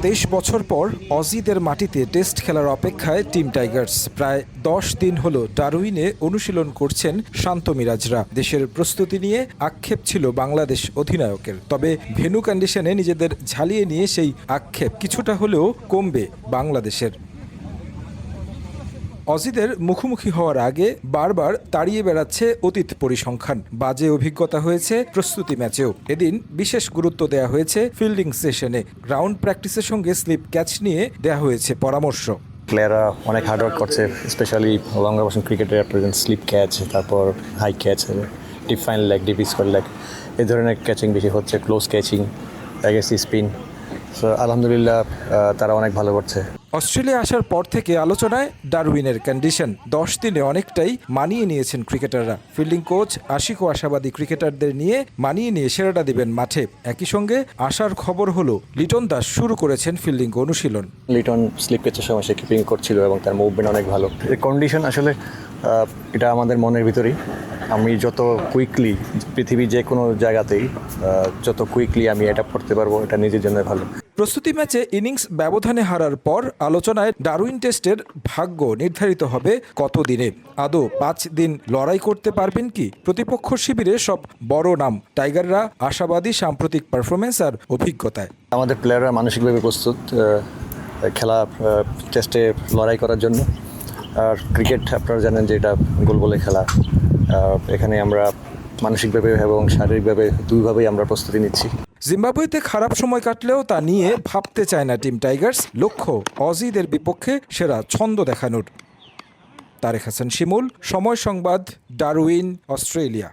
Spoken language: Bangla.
23 বছর পর অজিদের মাটিতে টেস্ট খেলার অপেক্ষায় টিম টাইগার্স। প্রায় 10 দিন হলো ডারউইনে অনুশীলন করছেন শান্ত মিরাজরা। দেশের প্রস্তুতি নিয়ে আক্ষেপ ছিল বাংলাদেশ অধিনায়কের, তবে ভেন্যু কন্ডিশনে নিজেদের ঝালিয়ে নিয়ে সেই আক্ষেপ কিছুটা হলেও কমবে বাংলাদেশের। অজিদের মুখোমুখি হওয়ার আগে বারবার তাড়িয়ে বেড়াচ্ছে অতীত পরিসংখ্যান। বাজে অভিজ্ঞতা হয়েছে প্রস্তুতি ম্যাচেও। এদিন বিশেষ গুরুত্ব দেয়া হয়েছে ফিল্ডিং সেশনে। গ্রাউন্ড প্র্যাকটিসের সঙ্গে স্লিপ ক্যাচ নিয়ে দেয়া হয়েছে পরামর্শ। প্লেয়াররা অনেক হার্ডওয়ার্ক করছে, স্পেশালি লং অপারেশন ক্রিকেটের প্রেজেন্ট স্লিপ ক্যাচ, তারপর high catch, deep fine leg, deep square leg, এই ধরনের ক্যাচিং বেশি হচ্ছে, close catching, against spin. So আলহামদুলিল্লাহ তারা অনেক ভালো করছে। অস্ট্রেলিয়া আসার পর থেকে আলোচনায় ডারউইনের কন্ডিশন। 10 দিনে অনেকটাই মানিয়ে নিয়েছেন ক্রিকেটাররা। ফিল্ডিং কোচ আশিক ও আশাবাদী ক্রিকেটারদের নিয়ে মানিয়ে নিয়ে সেরাটা দিবেন মাঠে। একই সঙ্গে আসার খবর হলো লিটন দাস শুরু করেছেন ফিল্ডিং অনুশীলন। লিটন স্লিপ ক্যাচের সময় সে কিপিং করছিল এবং তার মুভমেন্ট অনেক ভালো। এই কন্ডিশন আসলে এটা আমাদের মনের ভিতরেই। আমি যত কুইকলি পৃথিবীর যে কোনো জায়গাতেই যত কুইকলি আমি এটা করতে পারবো, এটা নিজের জন্য ভালো। প্রস্তুতি ম্যাচে ইনিংস ব্যবধানে হারার পর আলোচনায় ডারউইন টেস্টের ভাগ্য নির্ধারিত হবে কত দিনে। আদৌ 5 দিন লড়াই করতে পারবেন কি? প্রতিপক্ষ শিবিরে সব বড় নাম। টাইগাররা আশাবাদী সাম্প্রতিক পারফরমেন্স আর অভিজ্ঞতায়। আমাদের প্লেয়াররা মানসিকভাবে প্রস্তুত খেলা টেস্টে লড়াই করার জন্য। আর ক্রিকেট আপনারা জানেন যে এটা গোল বলে খেলা। এখানে আমরা মানসিকভাবে এবং শারীরিকভাবে দুইভাবেই আমরা প্রস্তুতি নিচ্ছি। জিম্বাবুয়েতে খারাপ সময় কাটলেও তা নিয়ে ভাবতে চায় না টিম টাইগার্স। লক্ষ্য অজিদের বিপক্ষে সেরা ছন্দ দেখানোর। তারেক হাসান শিমুল, সময় সংবাদ, ডারউইন, অস্ট্রেলিয়া।